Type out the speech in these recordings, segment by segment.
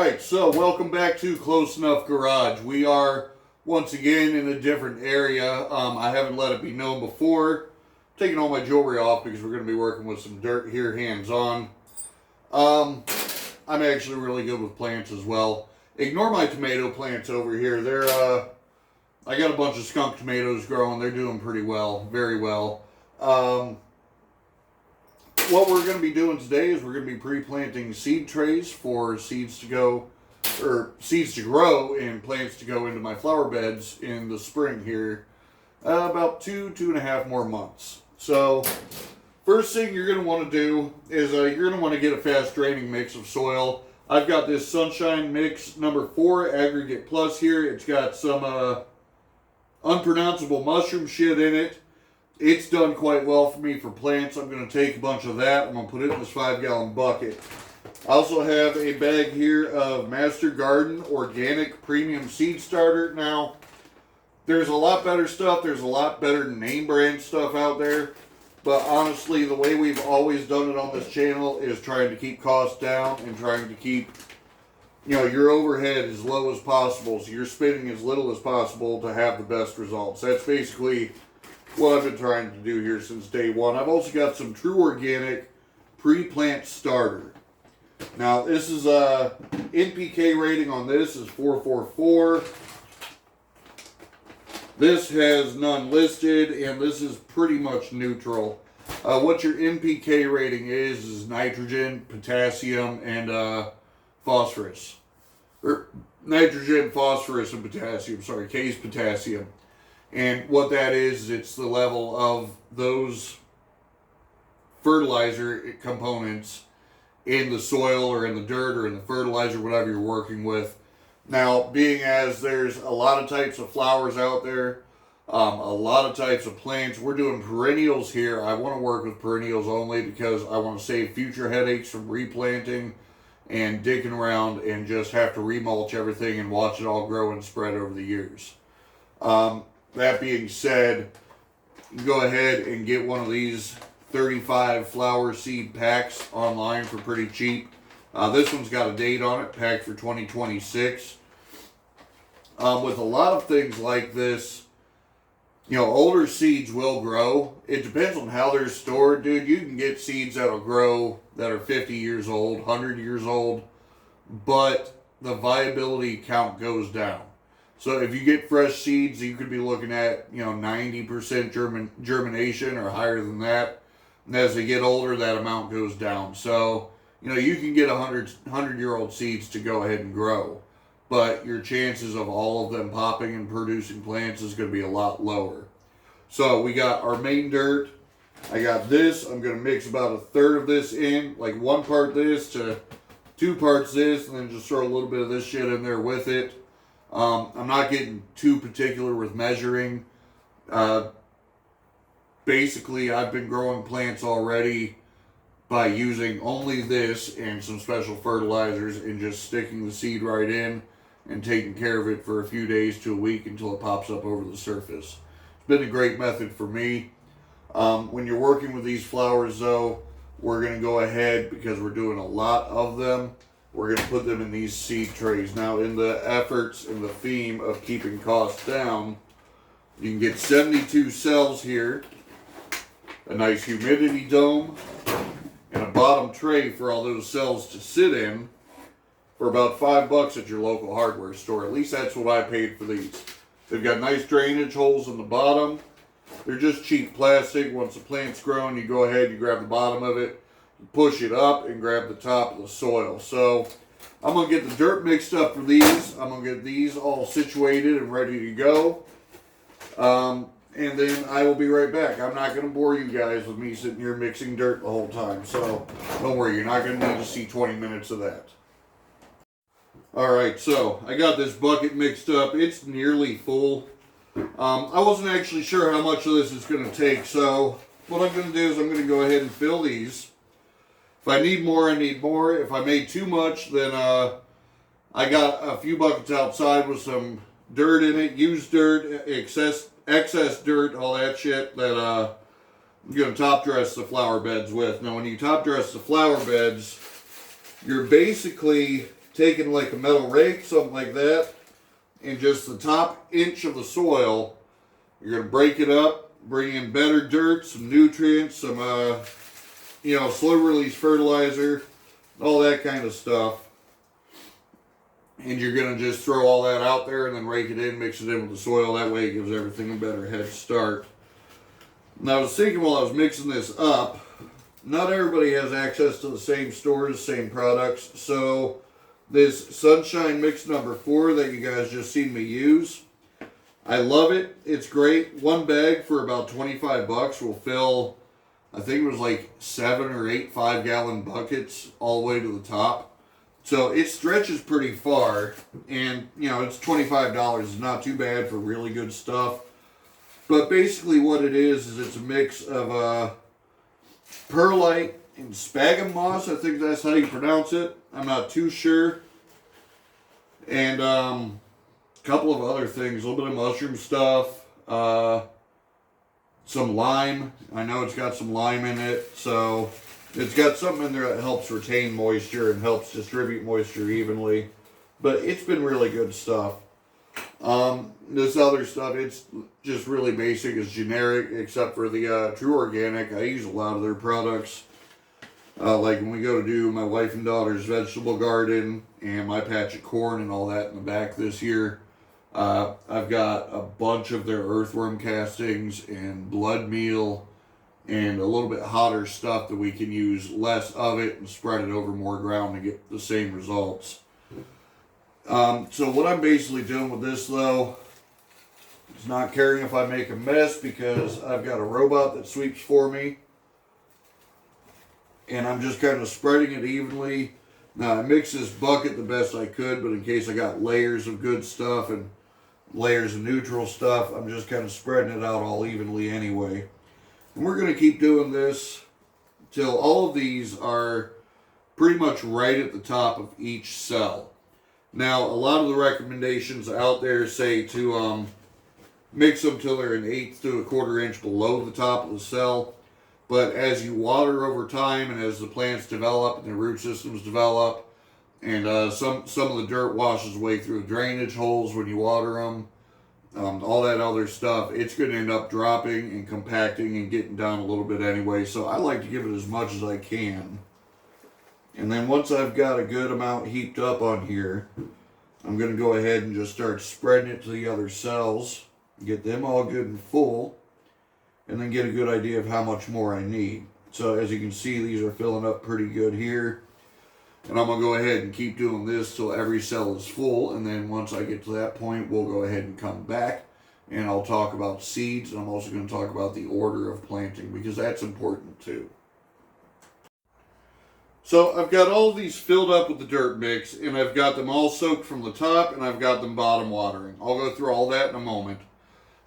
Alright, so welcome back to Close Enough Garage. We are once again in a different area. I haven't let it be known before. Taking all my jewelry off because we're going to be working with some dirt here hands-on. I'm actually really good with plants as well. Ignore my tomato plants over here. I got a bunch of skunk tomatoes growing. They're doing pretty well, very well. What we're going to be doing today is we're going to be pre-planting seed trays for seeds to grow and plants to go into my flower beds in the spring here. About 2.5 more months. So, first thing you're going to want to do is you're going to want to get a fast draining mix of soil. I've got this Sunshine Mix number 4 Aggregate Plus here. It's got some unpronounceable mushroom shit in it. It's done quite well for me for plants. I'm going to take a bunch of that. I'm going to put it in this 5-gallon bucket. I also have a bag here of Master Garden Organic Premium Seed Starter. Now, there's a lot better stuff. There's a lot better name brand stuff out there. But honestly, the way we've always done it on this channel is trying to keep costs down and trying to keep, your overhead as low as possible. So you're spending as little as possible to have the best results. That's basically what I've been trying to do here since day one. I've also got some True Organic Pre-Plant Starter. Now, this is NPK rating on this is 444. This has none listed, and this is pretty much neutral. What your NPK rating is nitrogen, potassium, and phosphorus. Or nitrogen, phosphorus, and potassium. Sorry, K is potassium. And what that is, it's the level of those fertilizer components in the soil or in the dirt or in the fertilizer, whatever you're working with. Now, being as there's a lot of types of flowers out there, a lot of types of plants, we're doing perennials here. I want to work with perennials only because I want to save future headaches from replanting and digging around and just have to remulch everything and watch it all grow and spread over the years. That being said, you can go ahead and get one of these 35 flower seed packs online for pretty cheap. This one's got a date on it, packed for 2026. With a lot of things like this, older seeds will grow. It depends on how they're stored, dude. You can get seeds that'll grow that are 50 years old, 100 years old, but the viability count goes down. So if you get fresh seeds, you could be looking at, 90% germination or higher than that. And as they get older, that amount goes down. So, you can get 100-year-old seeds to go ahead and grow. But your chances of all of them popping and producing plants is going to be a lot lower. So we got our main dirt. I got this. I'm going to mix about 1/3 of this in, like 1 part this to 2 parts this, and then just throw a little bit of this shit in there with it. I'm not getting too particular with measuring. Basically, I've been growing plants already by using only this and some special fertilizers and just sticking the seed right in and taking care of it for a few days to a week until it pops up over the surface. It's been a great method for me. When you're working with these flowers, though, we're going to go ahead, because we're doing a lot of them, we're going to put them in these seed trays. Now, in the efforts, in the theme of keeping costs down, you can get 72 cells here, a nice humidity dome, and a bottom tray for all those cells to sit in for about $5 at your local hardware store. At least that's what I paid for these. They've got nice drainage holes in the bottom. They're just cheap plastic. Once the plant's grown, you go ahead, you grab the bottom of it, push it up, and grab the top of the soil. So I'm going to get the dirt mixed up for these. I'm going to get these all situated and ready to go. And then I will be right back. I'm not going to bore you guys with me sitting here mixing dirt the whole time. So don't worry, you're not going to need to see 20 minutes of that. Alright, so I got this bucket mixed up. It's nearly full. I wasn't actually sure how much of this is going to take. So what I'm going to do is I'm going to go ahead and fill these. If I need more, I need more. If I made too much, then I got a few buckets outside with some dirt in it, used dirt, excess dirt, all that shit that I'm going to top dress the flower beds with. Now, when you top dress the flower beds, you're basically taking like a metal rake, something like that, and just the top inch of the soil, you're going to break it up, bring in better dirt, some nutrients, some, slow release fertilizer, all that kind of stuff. And you're going to just throw all that out there and then rake it in, mix it in with the soil. That way it gives everything a better head start. Now I was thinking while I was mixing this up, not everybody has access to the same stores, same products. So this Sunshine Mix number 4 that you guys just seen me use, I love it. It's great. One bag for about 25 bucks will fill, I think it was like 7 or 8 5-gallon buckets all the way to the top. So it stretches pretty far, and it's $25. It's not too bad for really good stuff. But basically what it is it's a mix of perlite and sphagnum moss. I think that's how you pronounce it. I'm not too sure. And a couple of other things, a little bit of mushroom stuff, some lime. I know it's got some lime in it, so it's got something in there that helps retain moisture and helps distribute moisture evenly. But it's been really good stuff. This other stuff, it's just really basic. It's generic, except for the True Organic. I use a lot of their products. Like when we go to do my wife and daughter's vegetable garden and my patch of corn and all that in the back this year, I've got a bunch of their earthworm castings and blood meal and a little bit hotter stuff that we can use less of it and spread it over more ground to get the same results. So what I'm basically doing with this though is not caring if I make a mess, because I've got a robot that sweeps for me. And I'm just kind of spreading it evenly. Now I mixed this bucket the best I could, but in case I got layers of good stuff and layers of neutral stuff, I'm just kind of spreading it out all evenly anyway. And we're going to keep doing this till all of these are pretty much right at the top of each cell. Now, a lot of the recommendations out there say to mix them till they're 1/8 to 1/4 inch below the top of the cell. But as you water over time and as the plants develop and the root systems develop, and some of the dirt washes away through the drainage holes when you water them, all that other stuff, it's going to end up dropping and compacting and getting down a little bit anyway. So I like to give it as much as I can. And then once I've got a good amount heaped up on here, I'm going to go ahead and just start spreading it to the other cells, get them all good and full, and then get a good idea of how much more I need. So as you can see, these are filling up pretty good here. And I'm going to go ahead and keep doing this till every cell is full. And then once I get to that point, we'll go ahead and come back. And I'll talk about seeds. And I'm also going to talk about the order of planting, because that's important too. So I've got all of these filled up with the dirt mix. And I've got them all soaked from the top. And I've got them bottom watering. I'll go through all that in a moment.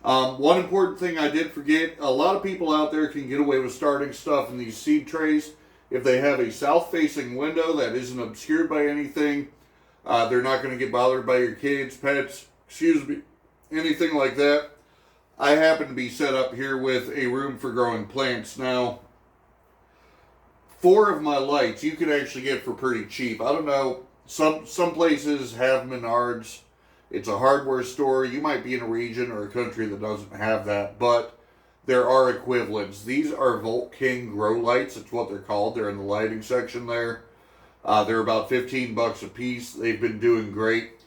One important thing I did forget. A lot of people out there can get away with starting stuff in these seed trays. If they have a south-facing window that isn't obscured by anything, they're not going to get bothered by your kids, pets, anything like that. I happen to be set up here with a room for growing plants. Now, 4 of my lights you can actually get for pretty cheap. I don't know, some places have Menards. It's a hardware store. You might be in a region or a country that doesn't have that, but there are equivalents. These are Volt King grow lights. That's what they're called. They're in the lighting section there. They're about 15 bucks a piece. They've been doing great.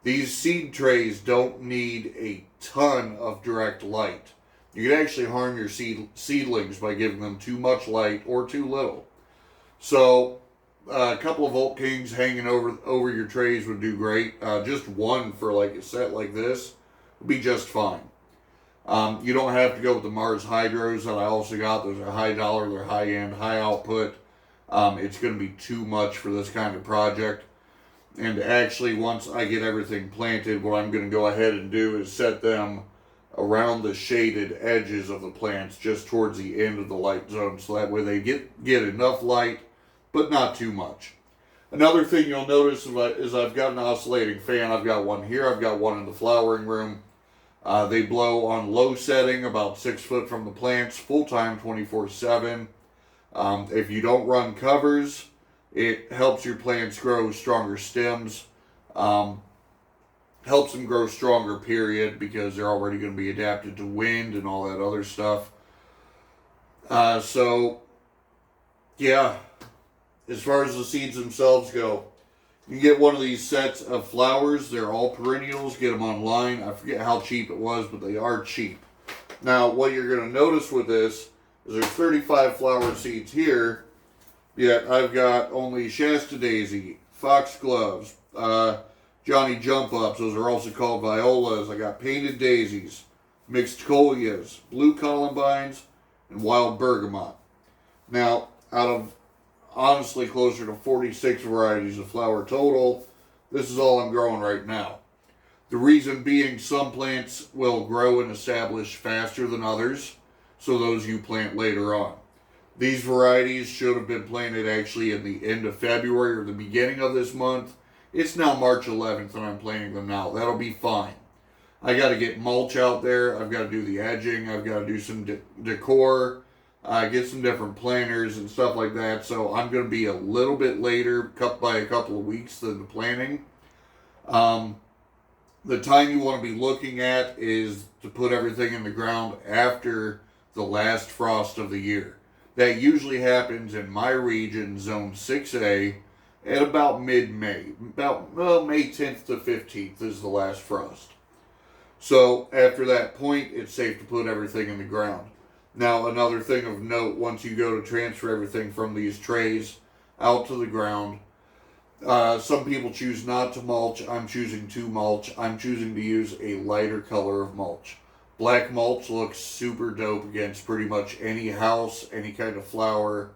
These seed trays don't need a ton of direct light. You can actually harm your seedlings by giving them too much light or too little. So a couple of Volt Kings hanging over your trays would do great. Just one for like a set like this would be just fine. You don't have to go with the Mars Hydros that I also got. Those are high dollar, they're high end, high output. It's going to be too much for this kind of project. And actually, once I get everything planted, what I'm going to go ahead and do is set them around the shaded edges of the plants, just towards the end of the light zone, so that way they get enough light, but not too much. Another thing you'll notice is I've got an oscillating fan. I've got one here, I've got one in the flowering room. They blow on low setting, about 6 foot from the plants, full time, 24/7. If you don't run covers, It helps your plants grow stronger stems. Um, Helps them grow stronger, period, because they're already going to be adapted to wind and all that other stuff. So, yeah, as far as the seeds themselves go, you can get one of these sets of flowers. They're all perennials. Get them online. I forget how cheap it was, but they are cheap. Now, what you're going to notice with this is there's 35 flower seeds here, yet I've got only Shasta Daisy, Foxgloves, Johnny Jump Ups, those are also called violas. I got Painted Daisies, Mixed Coleus, Blue Columbines, and Wild Bergamot. Now, out of honestly closer to 46 varieties of flower total, this is all I'm growing right now. The reason being, some plants will grow and establish faster than others, so those you plant later on. These varieties should have been planted actually in the end of February or the beginning of this month. It's now March 11th and I'm planting them now. That'll be fine. I got to get mulch out there. I've got to do the edging. I've got to do some decor, get some different planters and stuff like that. So I'm going to be a little bit later, cut by a couple of weeks than the planting. The time you want to be looking at is to put everything in the ground after the last frost of the year. That usually happens in my region, Zone 6A, at about mid-May. About May 10th to 15th is the last frost. So after that point, it's safe to put everything in the ground. Now, another thing of note, once you go to transfer everything from these trays out to the ground, some people choose not to mulch. I'm choosing to mulch. I'm choosing to use a lighter color of mulch. Black mulch looks super dope against pretty much any house, any kind of flower,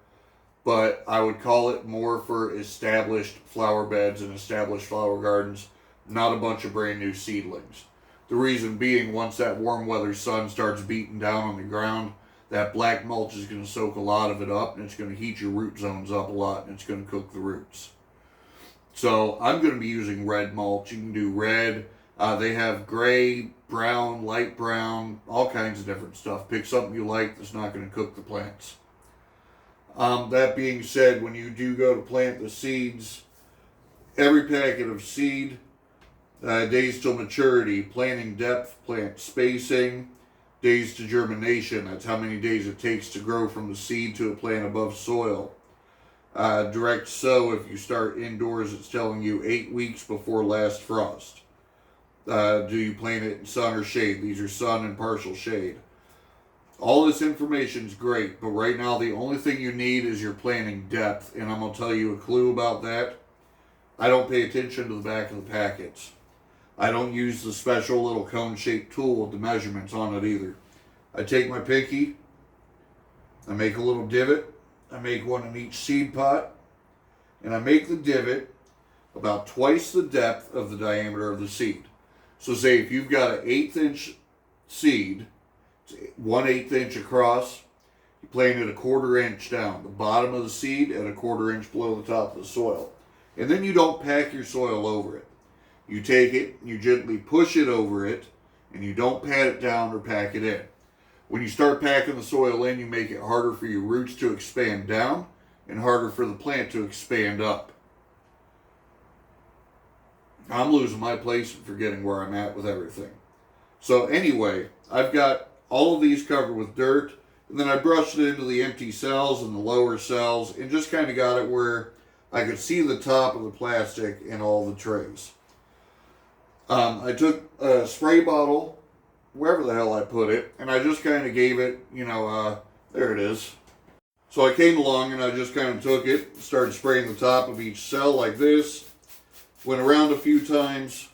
but I would call it more for established flower beds and established flower gardens, not a bunch of brand new seedlings. The reason being, once that warm weather sun starts beating down on the ground, that black mulch is going to soak a lot of it up, and it's going to heat your root zones up a lot, and it's going to cook the roots. So I'm going to be using red mulch. You can do red. They have gray, brown, light brown, all kinds of different stuff. Pick something you like that's not going to cook the plants. That being said, when you do go to plant the seeds, every packet of seed, days till maturity, planting depth, plant spacing, days to germination, that's how many days it takes to grow from the seed to a plant above soil. Direct sow, if you start indoors, it's telling you 8 weeks before last frost. Do you plant it in sun or shade? These are sun and partial shade. All this information is great, but right now the only thing you need is your planting depth, and I'm going to tell you a clue about that. I don't pay attention to the back of the packets. I don't use the special little cone-shaped tool with the measurements on it either. I take my pinky, I make a little divot, I make one in each seed pot, and I make the divot about twice the depth of the diameter of the seed. So say if you've got an 1/8 inch seed, 1/8 inch across, you plant it 1/4 inch down, the bottom of the seed and 1/4 inch below the top of the soil. And then you don't pack your soil over it. You take it, you gently push it over it, and you don't pat it down or pack it in. When you start packing the soil in, you make it harder for your roots to expand down and harder for the plant to expand up. I'm losing my place and forgetting where I'm at with everything. So anyway, I've got all of these covered with dirt, and then I brushed it into the empty cells and the lower cells and just kind of got it where I could see the top of the plastic in all the trays. I took a spray bottle, wherever the hell I put it, and I just kind of gave it, there it is. So I came along and I just kind of took it, started spraying the top of each cell like this, went around a few times,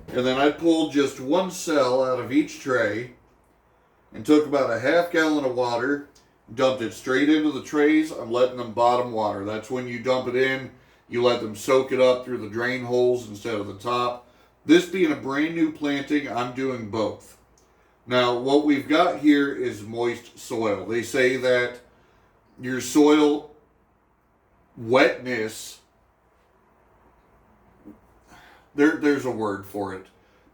and then I pulled just one cell out of each tray and took about a 1/2 gallon of water, dumped it straight into the trays. I'm letting them bottom water. That's when you dump it in, you let them soak it up through the drain holes instead of the top. This being a brand new planting, I'm doing both. Now, what we've got here is moist soil. They say that your soil wetness, there's a word for it.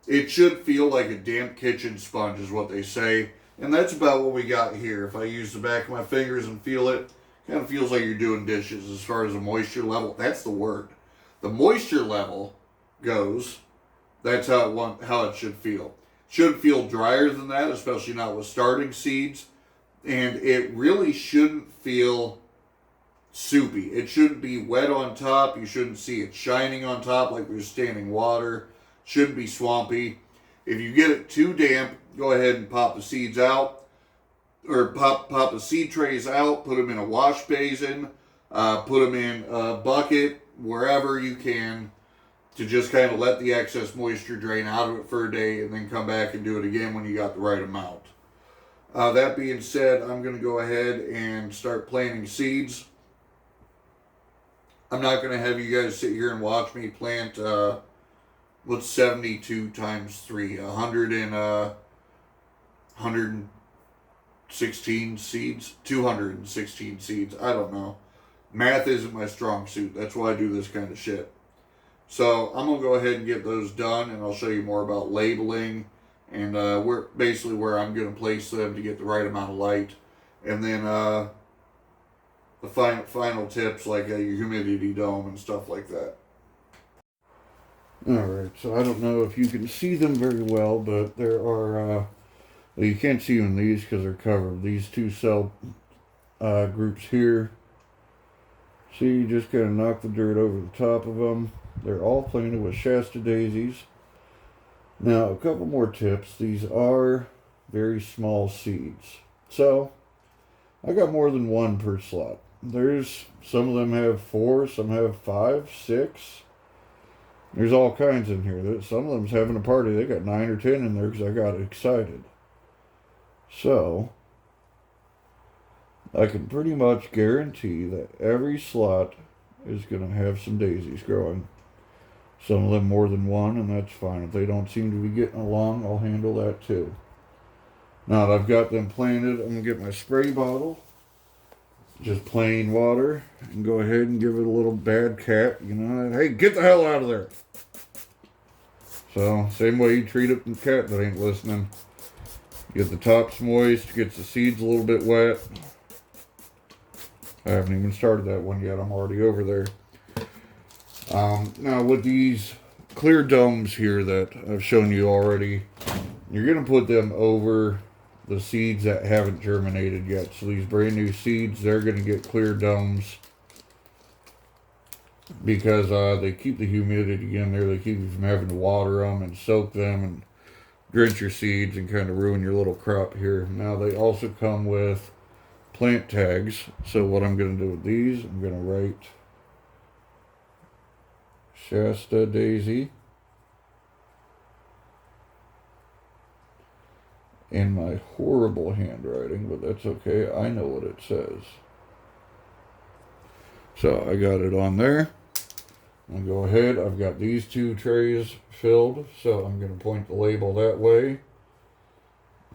It should feel like a damp kitchen sponge is what they say. And that's about what we got here. If I use the back of my fingers and feel it, Kind of feels like you're doing dishes as far as the moisture level. That's the word. The moisture level goes. That's how it should feel. Shouldn't feel drier than that, especially not with starting seeds. And it really shouldn't feel soupy. It shouldn't be wet on top. You shouldn't see it shining on top like there's standing water. Shouldn't be swampy. If you get it too damp, go ahead and pop the seeds out, or pop the seed trays out. Put them in a wash basin. Put them in a bucket, wherever you can, to just kind of let the excess moisture drain out of it for a day, and then come back and do it again when you got the right amount. That being said, I'm going to go ahead and start planting seeds. I'm not going to have you guys sit here and watch me plant, what's 72 times 3? 116 seeds? 216 seeds. I don't know. Math isn't my strong suit. That's why I do this kind of shit. So I'm going to go ahead and get those done, and I'll show you more about labeling and where I'm going to place them to get the right amount of light. And then the final tips like your humidity dome and stuff like that. Alright, so I don't know if you can see them very well, but there are, well, you can't see them in these because they're covered. These two cell groups here. See, you just gotta knock the dirt over the top of them. They're all planted with Shasta daisies. Now, a couple more tips. These are very small seeds. So, I got more than one per slot. Some of them have 4, some have 5, 6. There's all kinds in here. Some of them's having a party. They got 9 or 10 in there because I got excited. So, I can pretty much guarantee that every slot is going to have some daisies growing. Some of them more than one, and that's fine. If they don't seem to be getting along, I'll handle that too. Now that I've got them planted, I'm going to get my spray bottle. Just plain water. And go ahead and give it a little bad cat. You know, hey, get the hell out of there. So, same way you treat a cat that ain't listening. Get the tops moist, gets the seeds a little bit wet. I haven't even started that one yet. I'm already over there. Now with these clear domes here that I've shown you already, you're going to put them over the seeds that haven't germinated yet. So these brand new seeds, they're going to get clear domes because they keep the humidity in there. They keep you from having to water them and soak them and drench your seeds and kind of ruin your little crop here. Now they also come with plant tags. So what I'm going to do with these, I'm going to write Shasta Daisy in my horrible handwriting, but that's okay. I know what it says. So I got it on there. I'll go ahead. I've got these 2 trays filled, so I'm going to point the label that way.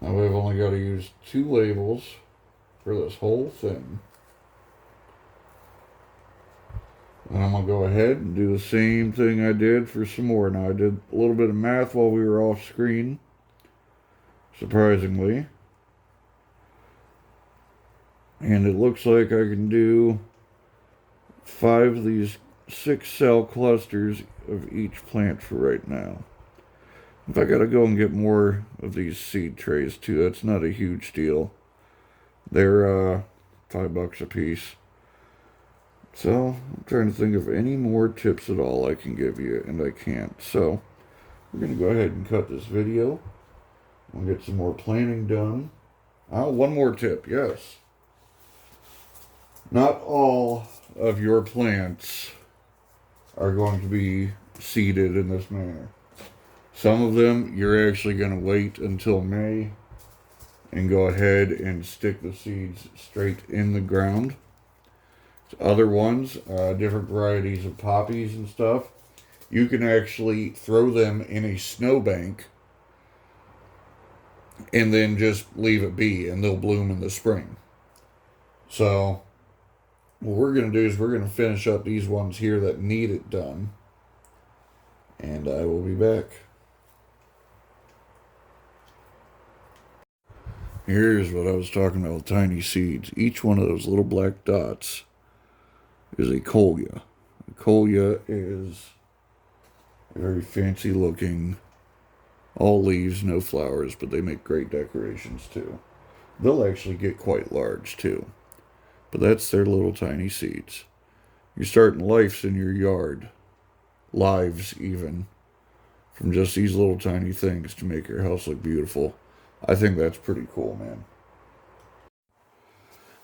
Now we've only got to use 2 labels for this whole thing. And I'm going to go ahead and do the same thing I did for some more. Now I did a little bit of math while we were off screen, surprisingly. And it looks like I can do 5 of these 6 cell clusters of each plant for right now. If I gotta go and get more of these seed trays too, that's not a huge deal. They're $5 a piece. So I'm trying to think of any more tips at all I can give you, and I can't. So we're gonna go ahead and cut this video. We'll get some more planting done. One more tip, yes. Not all of your plants are going to be seeded in this manner. Some of them you're actually going to wait until May and go ahead and stick the seeds straight in the ground. Other ones, different varieties of poppies and stuff, you can actually throw them in a snowbank and then just leave it be, and they'll bloom in the spring. So what we're going to do is we're going to finish up these ones here that need it done, and I will be back. Here's what I was talking about with tiny seeds. Each one of those little black dots is a colia. A colia is a very fancy looking, all leaves, no flowers, but they make great decorations too. They'll actually get quite large too. But that's their little tiny seeds. You're starting lives in your yard, lives even, from just these little tiny things to make your house look beautiful. I think that's pretty cool, man.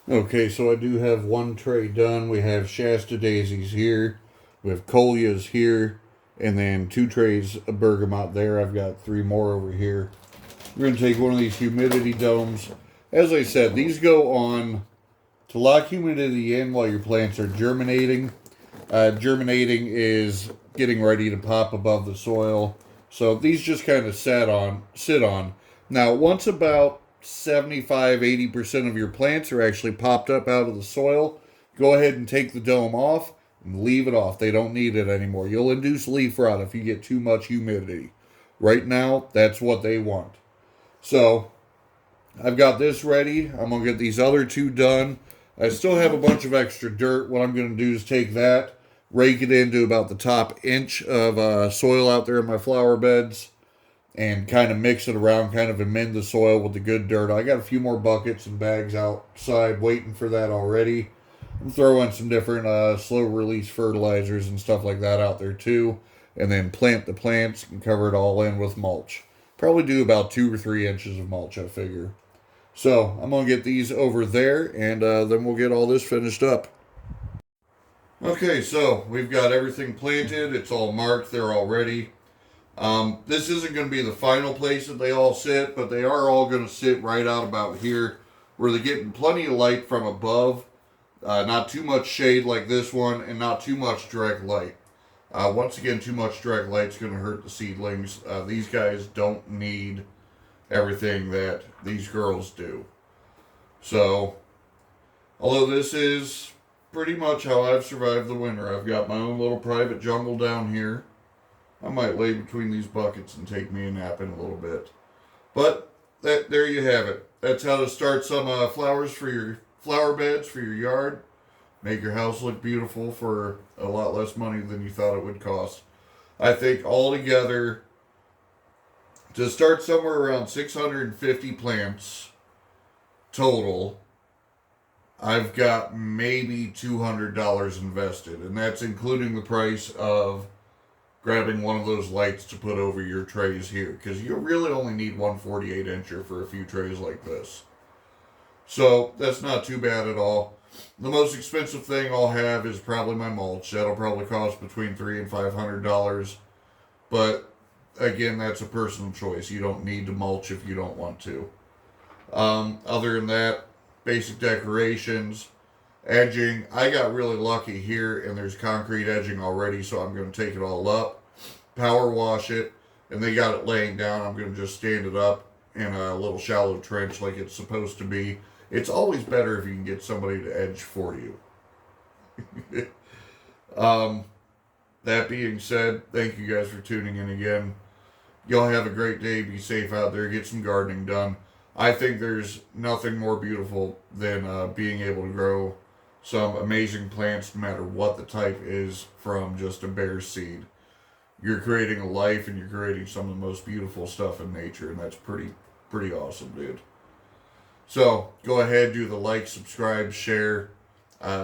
Okay, so I do have one tray done. We have Shasta daisies here, we have Colias here, and then 2 trays of bergamot there. I've got 3 more over here. We're going to take one of these humidity domes. As I said, these go on to lock humidity in while your plants are germinating. Germinating is getting ready to pop above the soil. So these just kind of sit on. Now, once about 75-80% of your plants are actually popped up out of the soil, go ahead and take the dome off and leave it off. They don't need it anymore. You'll induce leaf rot if you get too much humidity. Right now, that's what they want. So, I've got this ready. I'm going to get these other 2 done. I still have a bunch of extra dirt. What I'm going to do is take that, rake it into about the top inch of soil out there in my flower beds, and kind of mix it around, kind of amend the soil with the good dirt. I got a few more buckets and bags outside waiting for that already. I'm throwing some different slow release fertilizers and stuff like that out there too, and then plant the plants and cover it all in with mulch. Probably do about 2 or 3 inches of mulch, I figure. So I'm going to get these over there, and then we'll get all this finished up. Okay, so we've got everything planted. It's all marked. They're all ready. This isn't going to be the final place that they all sit, but they are all going to sit right out about here where they're getting plenty of light from above. Not too much shade like this one, and not too much direct light. Once again, too much direct light is going to hurt the seedlings. These guys don't need everything that these girls do. So, although this is pretty much how I've survived the winter, I've got my own little private jungle down here. I might lay between these buckets and take me a nap in a little bit. But there you have it. That's how to start some flowers for your flower beds, for your yard. Make your house look beautiful for a lot less money than you thought it would cost. I think altogether, to start somewhere around 650 plants total, I've got maybe $200 invested. And that's including the price of grabbing one of those lights to put over your trays here, because you really only need one 48 incher for a few trays like this. So that's not too bad at all. The most expensive thing I'll have is probably my mulch. That'll probably cost between $300 and $500. But again, that's a personal choice. You don't need to mulch if you don't want to. Other than that, basic decorations, edging. I got really lucky here, and there's concrete edging already, so I'm going to take it all up, power wash it, and they got it laying down. I'm going to just stand it up in a little shallow trench like it's supposed to be. It's always better if you can get somebody to edge for you. That being said, thank you guys for tuning in again. Y'all have a great day. Be safe out there. Get some gardening done. I think there's nothing more beautiful than being able to grow some amazing plants, no matter what the type is, from just a bare seed. You're creating a life, and you're creating some of the most beautiful stuff in nature, and that's pretty awesome, dude. So go ahead, do the like, subscribe, share.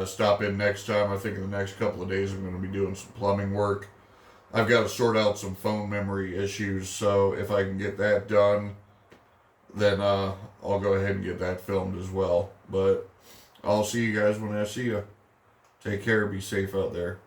Stop in next time. I think in the next couple of days I'm going to be doing some plumbing work. I've got to sort out some phone memory issues, so if I can get that done, then I'll go ahead and get that filmed as well. But I'll see you guys when I see you. Take care. Be safe out there.